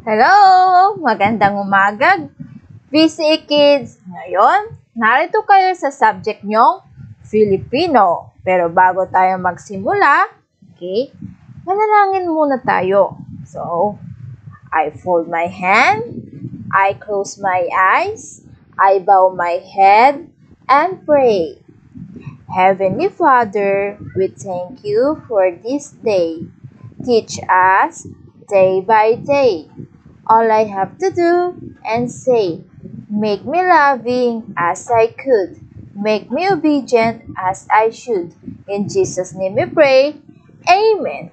Hello! Magandang umaga, VCA Kids! Ngayon, narito kayo sa subject nyong Filipino. Pero bago tayo magsimula, okay, manalangin muna tayo. So, I fold my hand, I close my eyes, I bow my head, and pray. Heavenly Father, we thank you for this day. Teach us day by day all I have to do and say. Make me loving as I could. Make me obedient as I should. In Jesus' name we pray. Amen.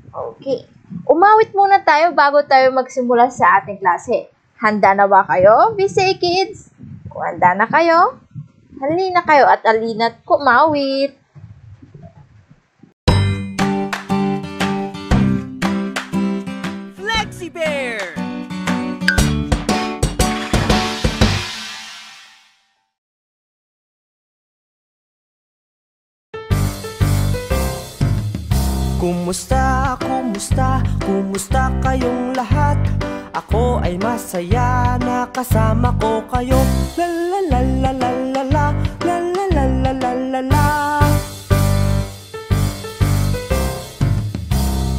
Okay. Umawit muna tayo bago tayo magsimula sa ating klase. Handa na ba kayo, VCA Kids? Kung handa na kayo, halina kayo at alina't kumawit. Flexi Bear! Kumusta, kumusta, kumusta kayong lahat? Ako ay masaya na kasama ko kayo. La la la la la la la, la la la la la la la.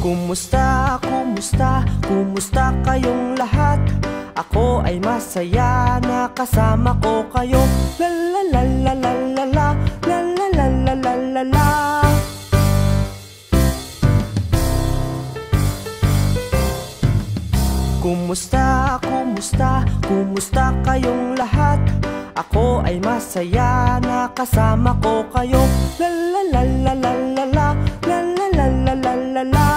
Kumusta, kumusta, kumusta kayong lahat? Ako ay masaya na kasama ko kayo. La la la la la la la, la la la la la la la. Kumusta, kumusta, kumusta kayong lahat? Ako ay masaya na kasama ko kayo. La la la la la la la, la la la la la la la.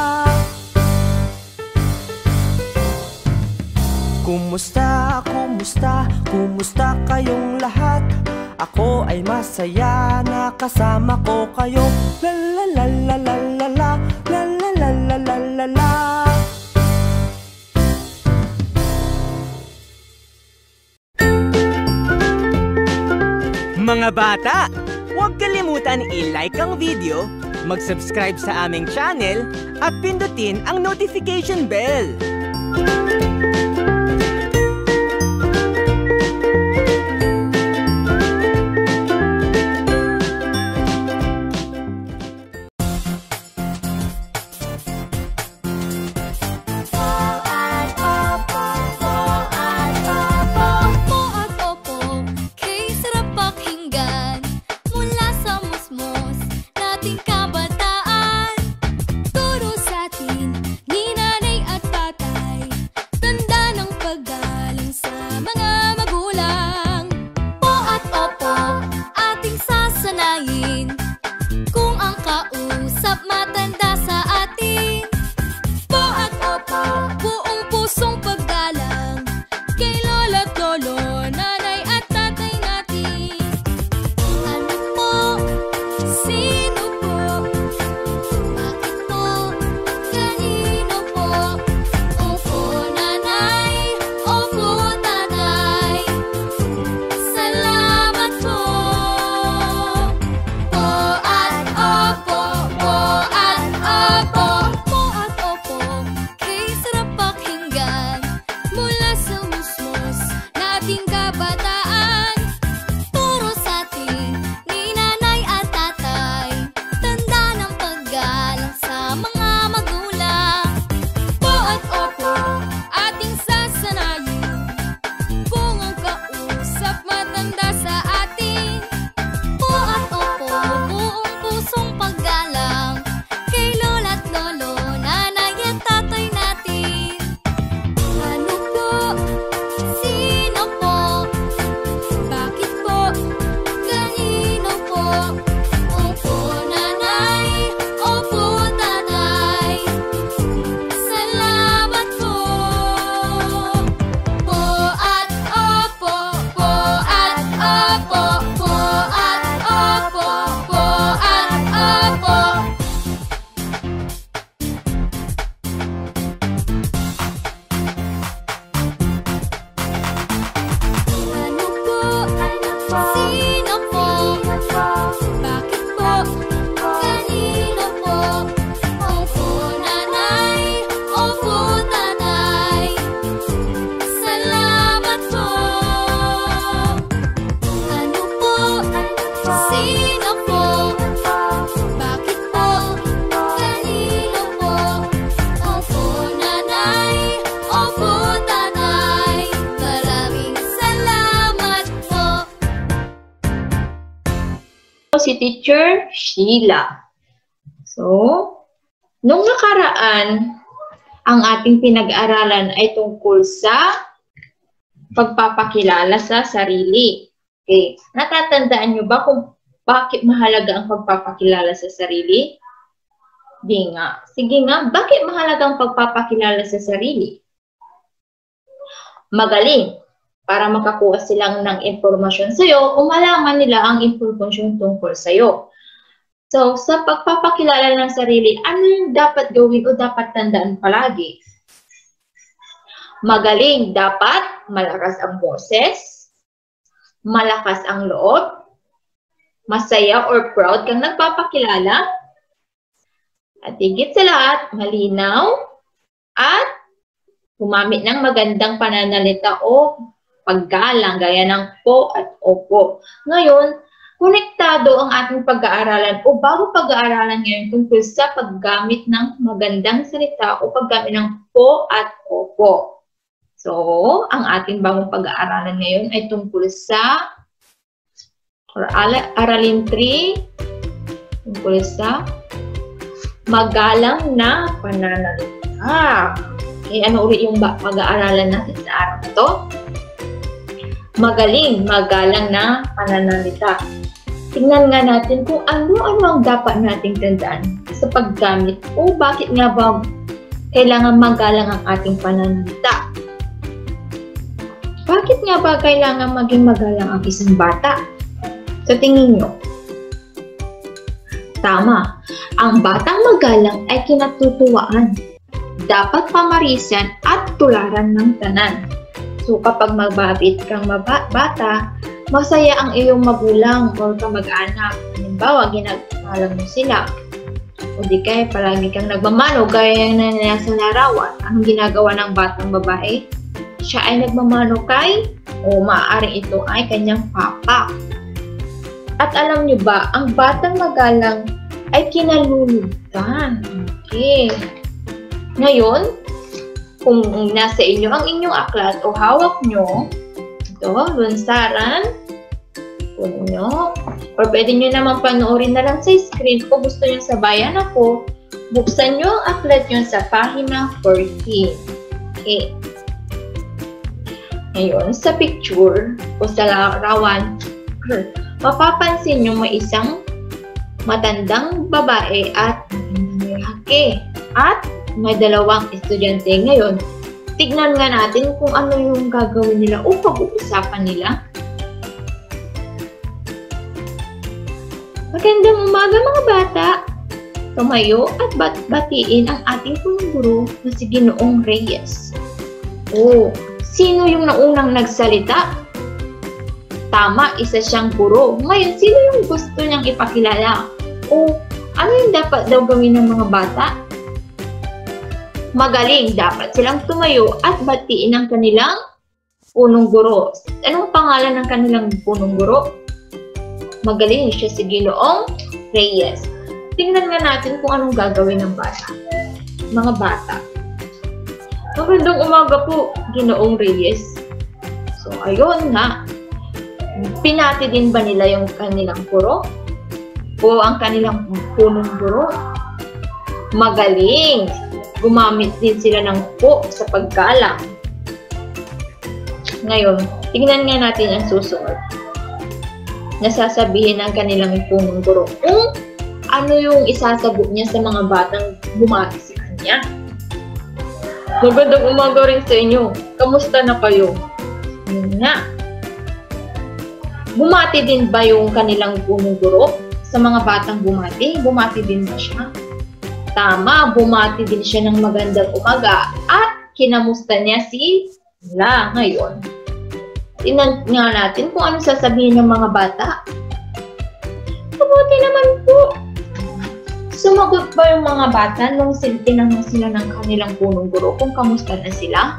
Kumusta, kumusta, kumusta kayong lahat? Ako ay masaya na kasama ko kayo. La la la la la la la, la la la la la la la. Mga bata, huwag kalimutan i-like ang video, mag-subscribe sa aming channel, at pindutin ang notification bell. Kabataan, turo sa atin ni nanay at tatay. si Teacher Sheila. So, nung nakaraan, ang ating pinag-aralan ay tungkol sa pagpapakilala sa sarili. Okay. Natatandaan nyo ba kung bakit mahalaga ang pagpapakilala sa sarili? Di nga. Sige nga, bakit mahalaga ang pagpapakilala sa sarili? Magaling. Para makakuha silang ng impormasyon sa'yo o malaman nila ang impormasyon tungkol sa'yo. So, sa pagpapakilala ng sarili, ano yung dapat gawin o dapat tandaan palagi? Magaling, dapat malakas ang boses, malakas ang loob, masaya or proud kang nagpapakilala, at higit sa lahat, malinaw, at gumamit ng magandang pananalita o paggalang, gaya ng po at opo. Ngayon, konektado ang ating pag-aaralan o bago pag-aaralan ngayon tungkol sa paggamit ng magandang salita o paggamit ng po at opo. So, ang ating bagong pag-aaralan ngayon ay tungkol sa aralin 3, tungkol sa magalang na pananalita. Okay, ano ulit yung pag-aaralan natin sa araw na to? Magaling, magalang na pananalita. Tingnan nga natin kung ano-ano ang dapat nating tandaan sa paggamit o bakit nga ba kailangan magalang ang ating pananalita. Bakit nga ba kailangan maging magalang ang isang bata? Sa tingin nyo? Tama, ang batang magalang ay kinatutuwaan. Dapat pamarisan at tularan ng tanan. So kapag magbabit kang bata, masaya ang iyong magulang o kamag-anak. Halimbawa, ginagalang mo sila. O di kaya palagi kang nagmamano, gaya na nasa larawan. Anong ginagawa ng batang babae? Siya ay nagmamano kay, o maaaring ito ay kanyang papa. At alam nyo ba, ang batang magalang ay kinalulutan. Okay. Ngayon, kung nasa inyo ang inyong aklat o hawak nyo, ito, lunsaran, puno nyo, or pwede nyo naman panoorin na lang sa screen kung gusto nyo sabayan ako, buksan nyo ang aklat nyo sa pahina 14. Okay. Ngayon, sa picture o sa larawan, mapapansin nyo may isang matandang babae at matandang lalaki. At may dalawang estudyante. Ngayon, tignan nga natin kung ano yung gagawin nila o pag-uusapan nila. Magandang umaga mga bata! Tumayo at batiin ang ating punong guro na si Ginoong Reyes. Oh, sino yung naunang nagsalita? Tama, isa siyang guro. Ngayon, sino yung gusto niyang ipakilala? O ano yung dapat daw gawin ng mga bata? Magaling, dapat silang tumayo at batiin ang kanilang punong guro. Anong pangalan ng kanilang punong guro? Magaling, siya si Ginoong Reyes. Tingnan nga natin kung anong gagawin ng bata. Mga bata. Magandang umaga po, Ginoong Reyes. So, ayun nga. Pinati din ba nila yung kanilang guro? O ang kanilang punong guro? Magaling! Gumamit din sila ng po sa paggalang. Ngayon, tingnan nga natin ang susunod. Nasasabihin ng kanilang punong guro kung ano yung isasagot niya sa mga batang bumati sa kanya. Magandang umaga rin sa inyo. Kamusta na kayo? Yun nga. Bumati din ba yung kanilang punong guro sa mga batang bumati? Bumati din ba siya? Tama, bumati din siya ng magandang umaga at kinamusta niya si La ngayon. Tingnan nga natin kung ano sasabihin ng mga bata. Mabuti naman po. Sumagot ba yung mga bata nung tinanong sila ng kanilang punong guro kung kamusta na sila?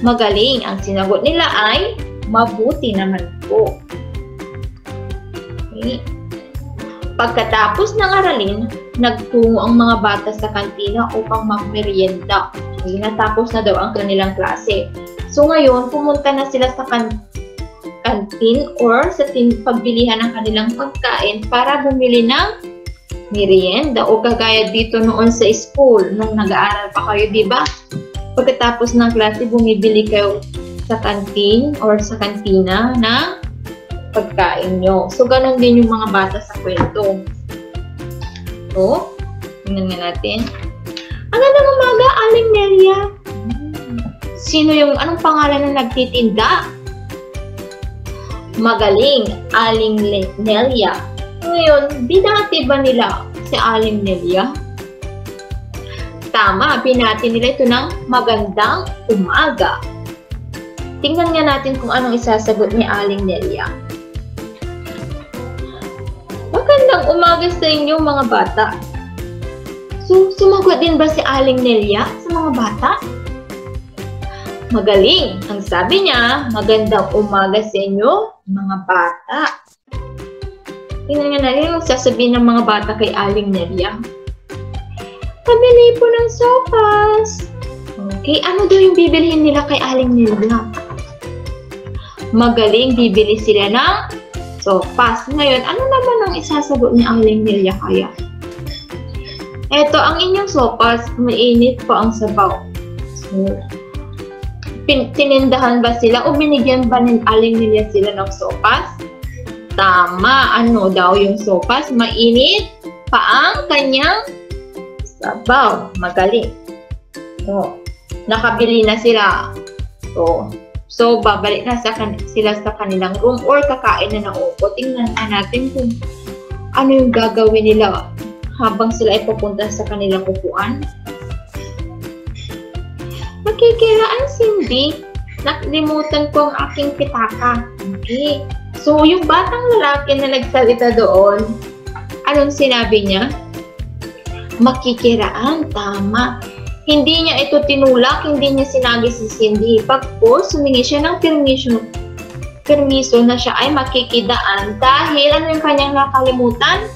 Magaling, ang sinagot nila ay mabuti naman po. Okay. Pagkatapos ng aralin, nagtungo ang mga bata sa kantina upang magmerienda. Okay, natapos na daw ang kanilang klase. So ngayon, pumunta na sila sa canteen or sa pagbilihan ng kanilang pagkain para bumili ng merienda o kagaya dito noon sa school nung nag-aaral pa kayo, di ba? Pagkatapos ng klase, bumibili kayo sa canteen or sa kantina ng pagkain nyo. So, ganun din yung mga bata sa kwento. So, tingnan nga natin. Ang gandang umaga, Aling Nelia. Anong pangalan na nagtitinda? Magaling, Aling Nelia. Ngayon, binati ba nila si Aling Nelia? Tama, binati nila ito ng magandang umaga. Tingnan nga natin kung anong isasagot ni Aling Nelia. Magandang umaga sa inyo mga bata. So, sumagot din ba si Aling Nelia sa mga bata? Magaling! Ang sabi niya, magandang umaga sa inyo mga bata. Tingnan nga natin yung sasabihin ng mga bata kay Aling Nelia. Pabili po ng sopas. Okay, ano daw yung bibilihin nila kay Aling Nelia? Magaling, bibili sila ng sopas. Ngayon, ano naman ang isasagot ni Aling Nelia kaya? Eto, ang inyong sopas, mainit pa ang sabaw. So, tinindahan ba sila o binigyan ba ni Aling Nelia sila ng sopas? Tama, ano daw yung sopas? Mainit pa ang kanyang sabaw. Magaling. So, nakabili na sila. So babalik na sila sa kanilang room or kakain na ng upo. Tingnan natin kung ano yung gagawin nila habang sila ay pupunta sa kanilang upuan. Makikiraan, Cindy. Nakalimutan ko ang aking pitaka. Okay. So, yung batang lalaki na nagsalita doon, anong sinabi niya? Makikiraan. Tama. Hindi niya ito tinulak, hindi niya sinabi si Cindy. Pagkos, humingi siya ng permiso na siya ay makikidaan dahil ano yung kanyang nakalimutan?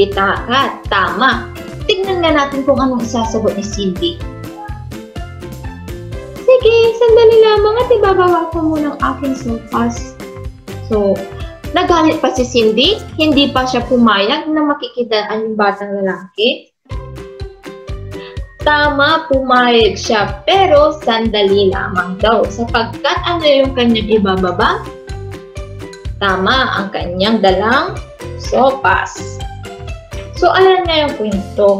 Pitaka. Tama. Tignan nga natin kung anong isasagot ni Cindy. Sige, sandali lamang at ibabawa ko muna ang aking sopas. So, nagalit pa si Cindy. Hindi pa siya pumayag na makikidaan yung batang lalaki. Tama, pumayag siya. Pero, sandali lamang daw. Sapagkat ano yung kanyang ibababa? Tama, ang kanyang dalang sopas. So, alam na yung kwento.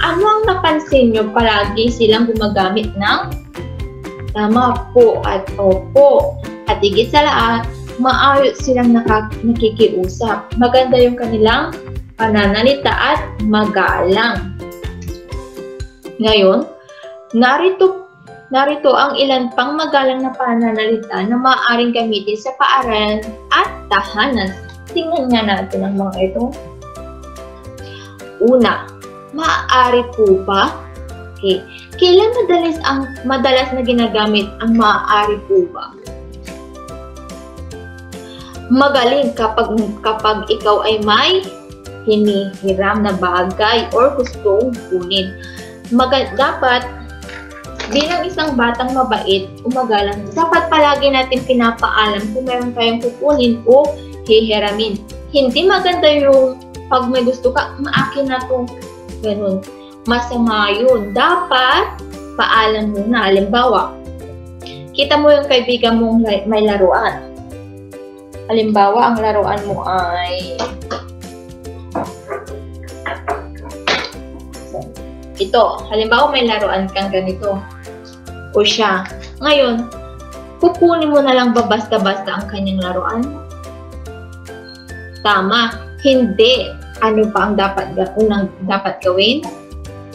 Ano ang napansin nyo? Palagi silang gumagamit ng tama po at opo. At higit sa lahat, maayos silang nakikiusap. Maganda yung kanilang pananalita at magalang. Ngayon, narito ang ilan pang magalang na pananalita na maaaring gamitin sa paaralan at tahanan. Tingnan nga natin ang mga ito. Una, maaari po ba? Okay. Kailan madalas na ginagamit ang maaari po ba? Magaling kapag ikaw ay may hinihiram na bagay or gustong kunin. Dapat bilang isang batang mabait o magalang, dapat palagi natin pinapaalam kung meron tayong kukunin o hihiramin. Hindi maganda yung pag may gusto ka, maakin na to. Ganun. Masama yun. Dapat paalam muna. Halimbawa, kita mo yung kaibigan mong may laruan. Halimbawa, ang laruan mo ay ito. Halimbawa, may laruan kang ganito. O siya. Ngayon, kukunin mo na lang ba basta-basta ang kanyang laruan? Tama. Hindi. Ano pa ang dapat gawin?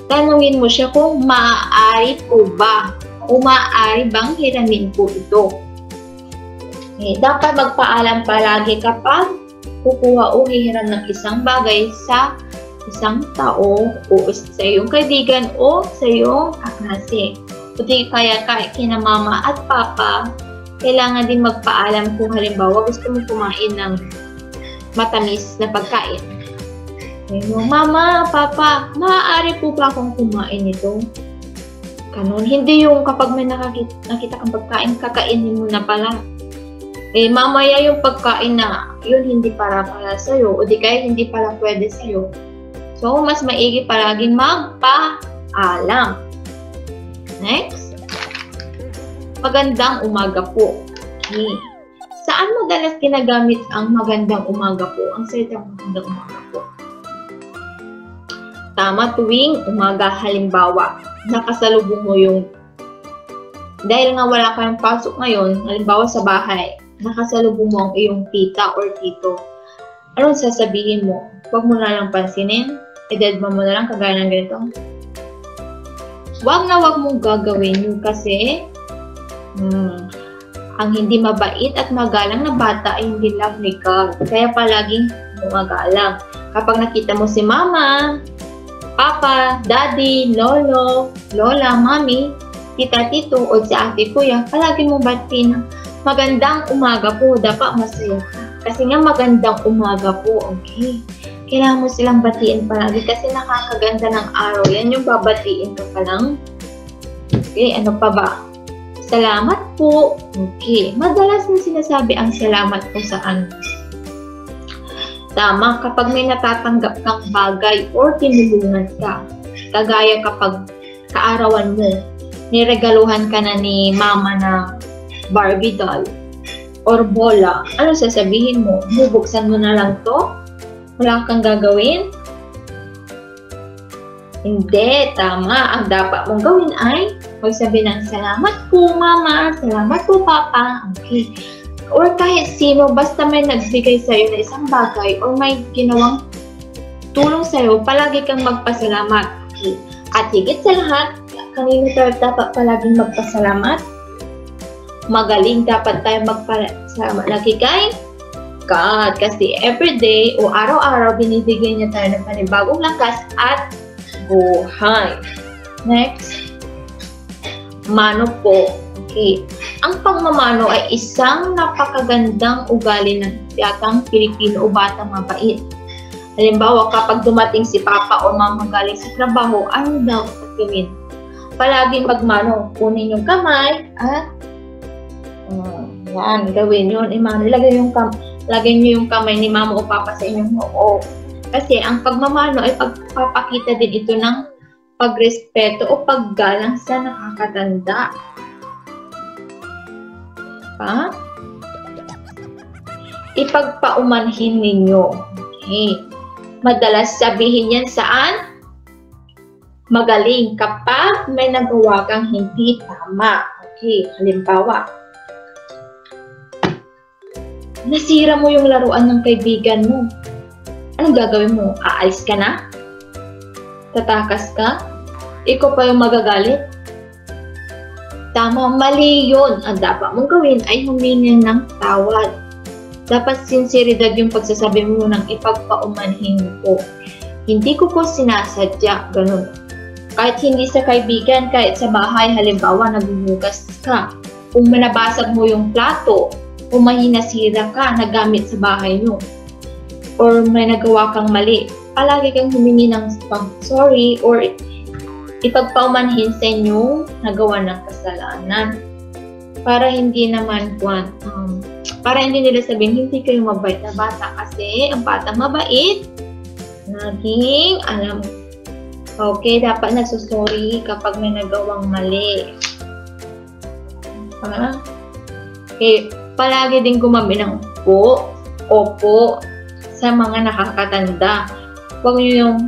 Tanungin mo siya kung maaari po ba o maaari bang hiramin po ito. Dapat magpaalam palagi kapag kukuha o hihiram ng isang bagay sa isang tao o sa iyong kaibigan o sa iyong kaklase. Kundi kaya kina mama at papa, kailangan din magpaalam kung halimbawa gusto mo kumain ng matamis na pagkain. Mama, papa, maaari po ba akong kumain ito? Ganun. Hindi yung kapag may nakita kang pagkain, kakainin mo na pala. mamaya yung pagkain na yun hindi para sa'yo o di kaya hindi pala pwede sa'yo. So, mas maigi palaging magpaalam. Next. Magandang umaga po. Okay. Saan madalas ginagamit ang magandang umaga po? Ang salitang magandang umaga po. Tama, tuwing umaga. Halimbawa, nakasalubong mo yung dahil nga wala kayong pasok ngayon, halimbawa sa bahay, nakasalubong mo ang iyong tita or tito. Anong sasabihin mo? Huwag mo na lang pansinin. I-deadma mo na lang kagaya ng ganito. Huwag mong gagawin yun kasi ang hindi mabait at magalang na bata ay hindi love ni God. Kaya palaging magalang. Kapag nakita mo si mama, papa, daddy, lolo, lola, mami, tita, tito, o si ate, kuya, palagi mong batiin ng magandang umaga po. Dapat masaya ka. Kasi nga magandang umaga po. Okay. Kailangan mo silang batiin palagi kasi nakakaganda ng araw. Yan yung babatiin ka pa lang. Okay, ano pa ba? Salamat po. Okay. Madalas na sinasabi ang salamat po saan? Tama, kapag may natatanggap kang bagay or tinulungan ka. Kagaya kapag kaarawan mo, niregaluhan ka na ni mama na Barbie doll or bola. Ano sasabihin mo? Bubuksan mo na lang to? Wala kang gagawin? Hindi, tama. Ang dapat mong gawin ay magsabi ng salamat po mama, salamat po papa. Okay. Or kahit sino, basta may nagbigay sa'yo na isang bagay or may ginawang tulong sa'yo, palagi kang magpasalamat. Okay. At higit sa lahat, kanino tayo dapat palaging magpasalamat? Magaling dapat tayo magpasalamat lagi kay God. Kasi everyday o araw-araw binibigyan niya tayo ng panibagong lakas at buhay. Next. Mano po. Okay. Ang pagmamano ay isang napakagandang ugali ng tiyatang Pilipino o batang mabait. Halimbawa, kapag dumating si papa o mama galing sa trabaho, ano daw gawin? Palaging magmano. Kunin yung kamay at yan, gawin yun. Imano, lagay nyo yung kamay ni mama o papa sa inyong noo. Kasi ang pagmamano ay pagpapakita din ito ng pagrespeto o paggalang sa nakakatanda. Pa? Ipagpaumanhin ninyo. Okay. Madalas sabihin yan saan? Magaling kapag may nagawa kang hindi tama. Okay, halimbawa, nasira mo yung laruan ng kaibigan mo. Anong gagawin mo? Aalis ka na? Tatakas ka? Ikaw pa yung magagalit? Tama, mali yun. Ang dapat mong gawin ay humingi ng tawad. Dapat sinseridad yung pagsasabi mo ng ipagpaumanhin ko. Hindi ko po sinasadya, ganun. Kahit hindi sa kaibigan, kahit sa bahay, halimbawa, naghuhugas ka. Kung manabasag mo yung plato, o may nasira ka na gamit sa bahay nyo, or may nagawa kang mali, palagi kang humingi ng sorry or ipagpaumanhin sa inyong nagawa ng kasalanan. Para hindi naman para hindi nila sabihin, hindi kayo mabait na bata kasi ang bata mabait, naging alam. Okay, dapat nagsusorry kapag may nagawang mali. Okay, palagi din gumamit ng po, opo sa mga nakakatanda. Huwag nyo yung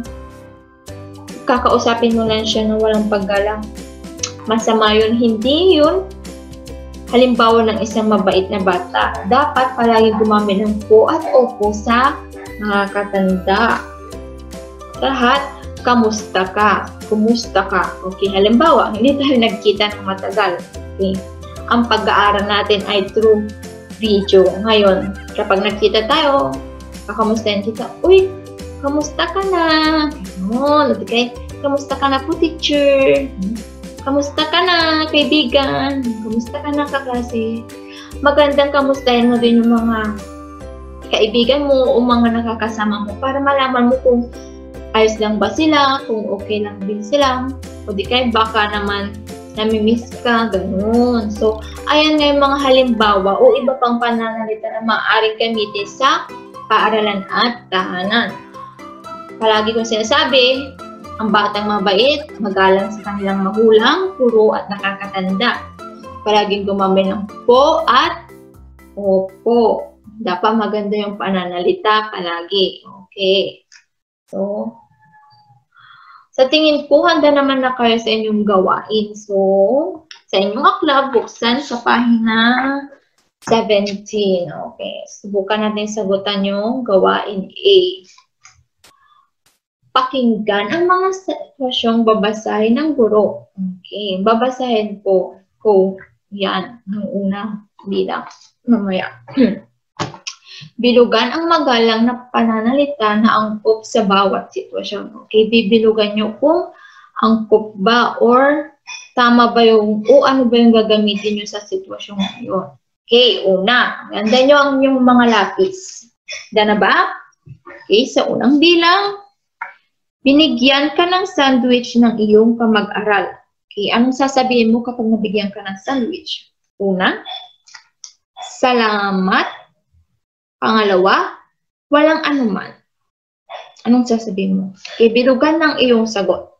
kakausapin mo lang siya na walang paggalang. Masama yun, hindi yun halimbawa ng isang mabait na bata. Dapat palagi gumamit ng po at opo sa nakakatanda. Lahat, kamusta ka? Kumusta ka? Okay, halimbawa, hindi tayo nagkita ng matagal. Okay. Ang pag-aaral natin ay through video. Ngayon, kapag nagkita tayo, kakamustahin kita. Uy, kamusta ka na? Okay. Kamusta ka na po, teacher? Kamusta ka na, kaibigan? Kamusta ka na, kaklase? Magandang kamustahin mo din yung mga kaibigan mo o mga nakakasama mo para malaman mo kung ayos lang ba sila, kung okay lang din sila, o di kaya baka naman namimiss ka, ganun. So, ayan nga yung mga halimbawa o iba pang pananalita na maaaring gamitin sa paaralan at tahanan. Palagi kong sinasabi, ang batang mabait, magalang sa kanilang magulang, puro at nakakatanda. Palaging gumamit ng po at opo. Dapat maganda yung pananalita palagi. Okay. So, sa tingin ko, handa naman na kayo sa inyong gawain. So, sa inyong akla, buksan sa pahina 17. Okay. Subukan natin sagutan yung gawain A. Pakinggan ang mga sitwasyong babasahin ng guro. Okay. Babasahin po ko yan ng unang bilang. Mamaya. Bilugan ang magalang na pananalita na angkop sa bawat sitwasyon. Okay, bibilugan nyo kung angkop ba or tama ba yung, o ano ba yung gagamitin nyo sa sitwasyon ngayon. Okay, una, ganda nyo ang yung mga lapis. Ganda na ba? Okay, sa unang bilang, binigyan ka ng sandwich ng iyong kamag-aral. Okay, anong sasabihin mo kapag nabigyan ka ng sandwich? Una, salamat. Pangalawa, walang anuman. Anong sasabihin mo? Ibilugan ng iyong sagot.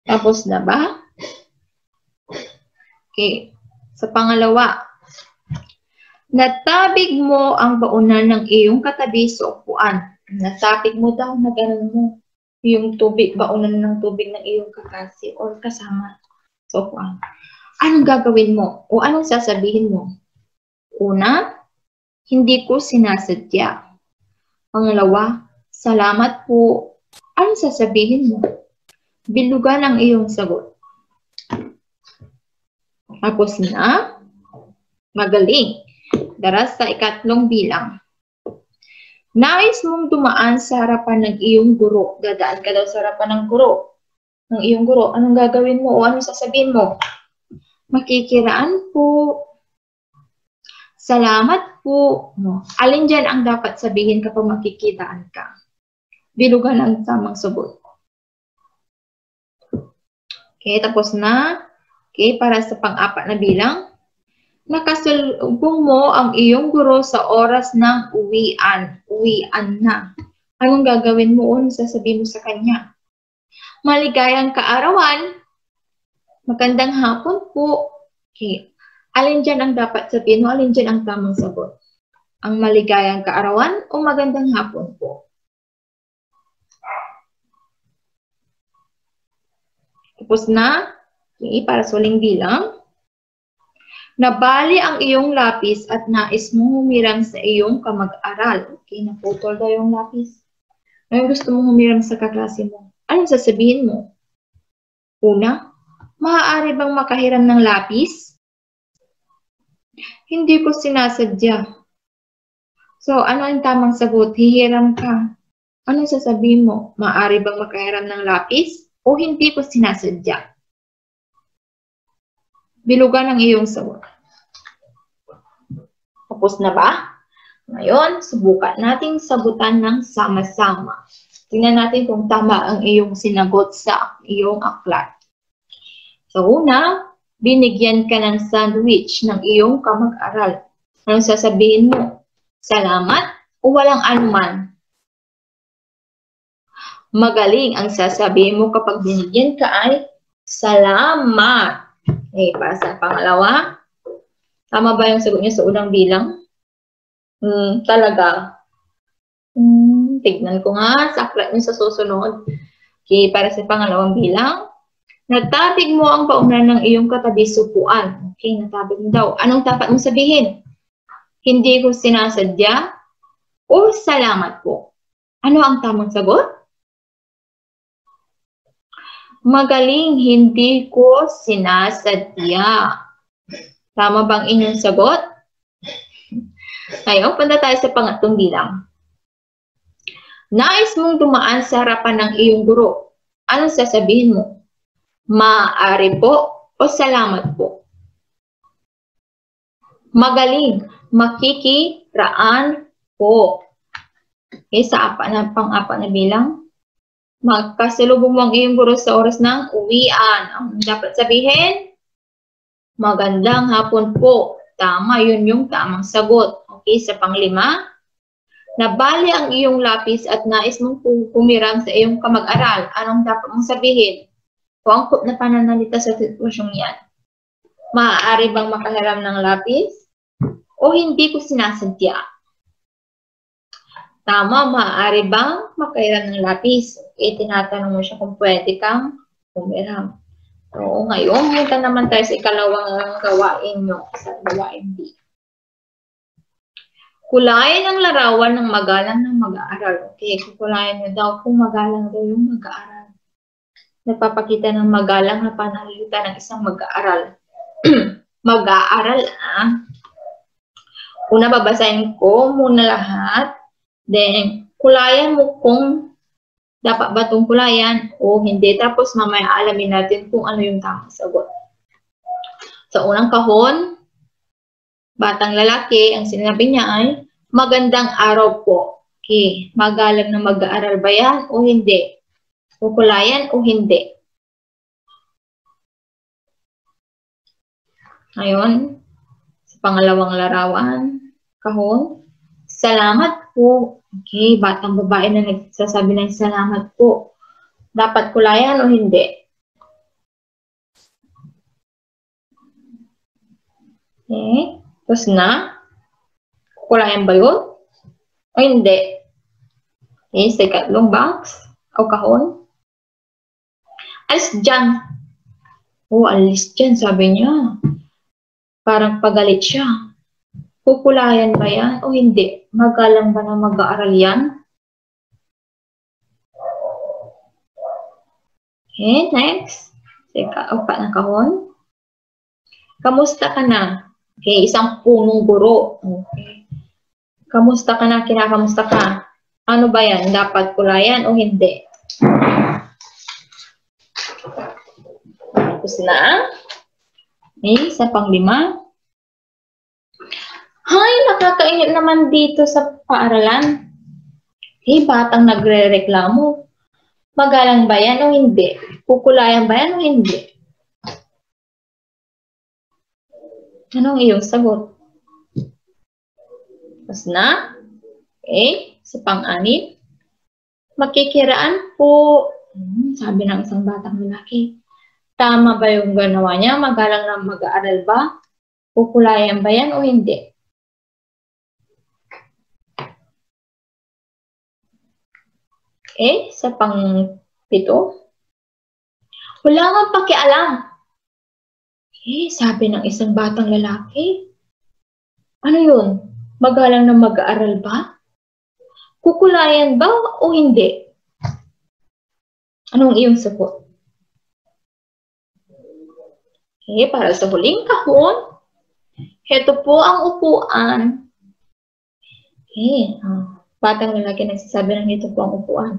Tapos na ba? Okay. Sa pangalawa, natabig mo ang baunan ng iyong katabi sa upuan. Natabig mo daw na gano'n mo yung tubig, baunan ng tubig ng iyong kakasi or kasama sa upuan. Anong gagawin mo? O anong sasabihin mo? Una, hindi ko sinasadya. Pangalawa, salamat po. Anong sasabihin mo? Bilugan ang iyong sagot. Tapos na, magaling. Daras sa ikatlong bilang. Nais mong dumaan sa harapan ng iyong guro. Dadaan ka daw sa harapan ng guro. Ng iyong guro. Anong gagawin mo o anong sasabihin mo? Makikiraan po. Salamat po. Alin dyan ang dapat sabihin kapag makikitaan ka? Bilugan ang tamang sagot. Okay, tapos na. Okay, para sa pang-apat na bilang. Nakasalubong mo ang iyong guro sa oras ng uwian. Uwian na. Anong gagawin mo o sasabihin mo sa kanya? Maligayang kaarawan. Magandang hapon po. Okay. Alin dyan ang dapat sabihin o alin dyan ang tamang sagot? Ang maligayang kaarawan o magandang hapon po? Tapos na. Okay, para sa huling bilang. Nabali ang iyong lapis at nais mong humiram sa iyong kamag-aral. Okay, naputol daw yung lapis. Ngayon gusto mong humiram sa kaklase mo. Anong sasabihin mo? Una, maaari bang makahiram ng lapis? Hindi ko sinasadya. So, ano ang tamang sagot? Hihiram ka. Anong sasabihin mo? Maaari bang makahiram ng lapis? O hindi ko sinasadya? Bilugan ang iyong sagot. Tapos na ba? Ngayon, subukan nating sagutan ng sama-sama. Tingnan natin kung tama ang iyong sinagot sa iyong aklat. So, una, binigyan ka ng sandwich ng iyong kamag-aral. Anong sasabihin mo? Salamat o walang anuman? Magaling ang sasabihin mo kapag binigyan ka ay salamat. Okay, para sa pangalawa. Tama ba yung sagot niya sa unang bilang? Talaga. Tignan ko nga sa aklat niya sa susunod. Okay, para sa pangalawang bilang. Natabig mo ang baunan ng iyong katabi sa upuan. Okay, natabig mo daw. Anong dapat mong sabihin? Hindi ko sinasadya o salamat po. Ano ang tamang sagot? Magaling, hindi ko sinasadya. Tama bang inyong sagot? Ngayon, punta tayo sa pangatlong bilang. Nais mong dumaan sa harapan ng iyong guro. Anong sasabihin mo? Maaari po o salamat po? Magaling, makikiraan po. Okay, sa pang-apat na bilang. Magkasalubong mo ang iyong guro sa oras ng uwian. Ang dapat sabihin, magandang hapon po. Tama, yun yung tamang sagot. Okay, sa panglima, nabali ang iyong lapis at nais mong pumiram sa iyong kamag-aral. Anong dapat mong sabihin? O angkop na pananalita sa sitwasyong yan. Maaari bang makahiram ng lapis? O hindi ko sinasadya? Tama, maaari bang makahiram ng lapis? Tinatanong mo siya kung pwede kang pumiram. Oo, ngayon, punta naman tayo sa ikalawang gawain nyo, sa gawain B. Kulayan ang larawan ng magalang ng mag-aaral. Okay, kukulayan nyo daw kung magalang daw yung mag-aaral. Nagpapakita ng magalang na pananalita ng isang mag-aaral. Mag-aaral, Una, babasahin ko muna lahat. Then, kulayan mo kung dapat ba itong kulayan o hindi. Tapos, mamaya alamin natin kung ano yung tamang sagot. Sa unang kahon, batang lalaki, ang sinabi niya ay, magandang araw po. Okay, magalang na mag-aaral ba yan o hindi? Kukulayan o hindi? Ngayon, sa pangalawang larawan, kahon, salamat po. Okay, batang babae na nagsasabi ng salamat po. Dapat kulayan o hindi? Okay, tapos na. Kulayan ba yun? O hindi? Okay, sa ikatlong box o kahon. Alis dyan. O, alis dyan, sabi niya. Parang pagalit siya. Kukulayan ba yan o hindi? Magalang ba na mag-aaral yan? Okay, next. Upat na kahon. Kamusta ka na? Okay, isang punong guro. Okay. Kamusta ka na? Kinakamusta ka? Ano ba yan? Dapat kulayan o hindi? Tapos na. Okay, sa panglima. Hay, nakakainit naman dito sa paaralan. Okay, batang nagre-reklamo. Magalang ba yan o hindi? Kukulayan ba yan o hindi? Anong iyong sagot? Tapos na. Okay, sa pang-anim. Makikiraan po. Sabi ng isang batang lalaki. Tama ba yung ganawa niya? Magalang na mag-aaral ba? Kukulayan ba yan o hindi? Okay, sa pang-pito. Wala nga pakialam. Okay, sabi ng isang batang lalaki. Ano yun? Magalang na mag-aaral ba? Kukulayan ba o hindi? Anong iyong sagot? Okay, para sa huling kahon, heto po ang upuan. Okay, batang lalaki nagsasabi ng ito po ang upuan.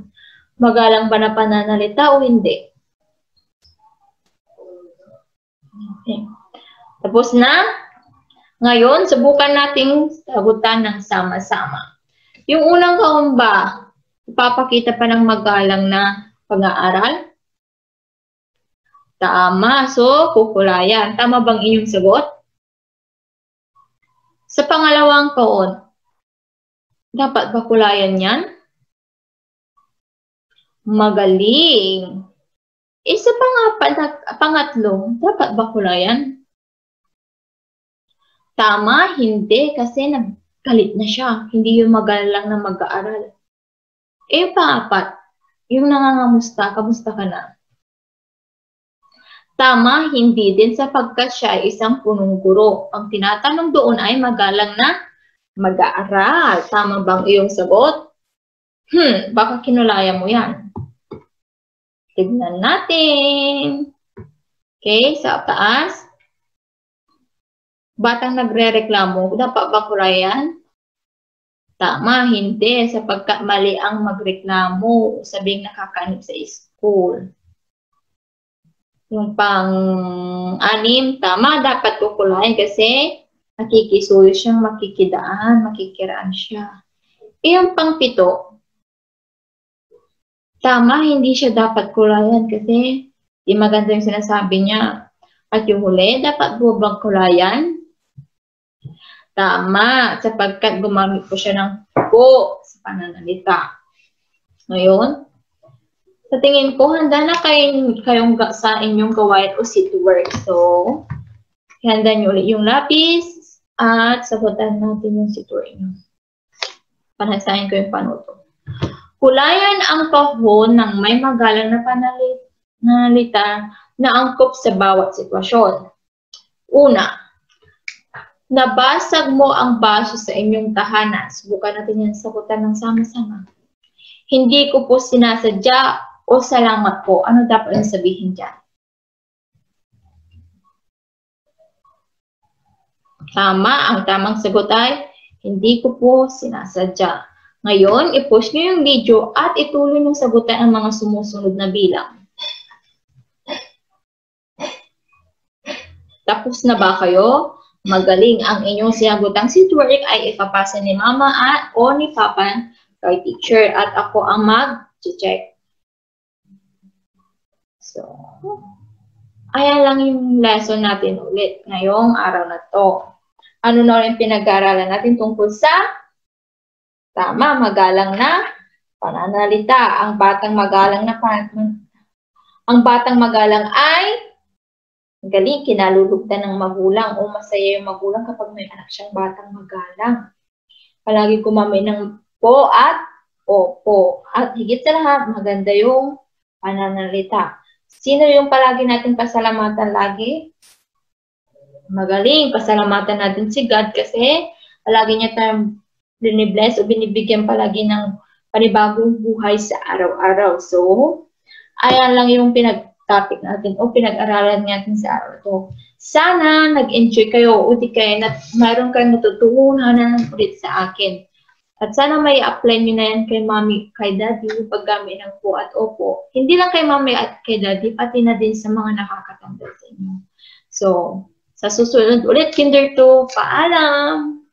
Magalang ba na pananalita o hindi? Okay. Tapos na. Ngayon, subukan nating sagutan ng sama-sama. Yung unang kahon ba, ipapakita pa ng magalang na pag-aaral? Tama. So, kukulayan. Tama bang inyong sagot? Sa pangalawang kahon, dapat ba kulayan yan? Magaling. Sa pangatlo, dapat ba kulayan? Tama, hindi. Kasi naggalit na siya. Hindi yung magalang na mag-aaral. Yung pang-apat, yung nangangamusta, kamusta ka na? Tama, hindi din sapagkat siya ay isang punong guro. Ang tinatanong doon ay magalang na mag-aaral. Tama bang iyong sagot? Baka kinulaya mo yan. Tignan natin. Okay, sa taas. Batang nagre-reklamo, dapat ba kulayan? Tama, hindi. Sapagkat mali ang magreklamo. Sabing nakakaanib sa school. Yung pang-anim, tama, dapat kukulayan kasi nakikisuyo siyang makikidaan, makikiraan siya. Yung pang-pito, Tama, hindi siya dapat kulayan kasi di maganda yung sinasabi niya. At yung huli, dapat bubang kulayan. Tama, sapagkat gumamit po siya ng po sa pananalita. Ngayon, sa tingin ko, handa na kayong sa inyong gawain o sit work. So, handa niyo ulit yung lapis at sagutan natin yung sit work niyo. Panasahin ko yung panuto. Kulayan ang kahon ng may magalang na pananalita na angkop sa bawat sitwasyon. Una, nabasag mo ang baso sa inyong tahanan. Subukan natin yan sagutan ng sama-sama. Hindi ko po sinasadya o salamat po. Ano dapat yung sabihin dyan? Tama, ang tamang sagot ay hindi ko po sinasadya. Ngayon, i-push nyo yung video at ituloy yung sagutan ang mga sumusunod na bilang. Tapos na ba kayo? Magaling. Ang inyong sinagutang sit work ay ipapasa ni Mama o ni Papa kay teacher at ako ang mag-check. So, ayan lang yung lesson natin ulit ngayong araw na to. Ano na rin pinag-aaralan natin tungkol sa tama, magalang na pananalita. Ang batang magalang ay galing, kinalulugdan ng magulang o masaya yung magulang kapag may anak siyang batang magalang. Palagi gumamit ng po at opo. At higit sa lahat, maganda yung pananalita. Sino yung palagi natin pasalamatan lagi? Magaling, pasalamatan natin si God kasi palagi niya tayong binibless o binibigyan palagi ng panibagong buhay sa araw-araw. So, ayan lang yung pinag-topic natin o pinag-aralan natin sa araw to. Sana nag-enjoy kayo o di kayo na mayroon kayong natutunan ulit sa akin. At sana may apply nyo na yan kay Mami, kay Daddy, yung paggamit ng po at opo. Hindi lang kay Mami at kay Daddy, pati na din sa mga nakakatanda sa inyo. So, sa susunod ulit, Kinder 2, paalam!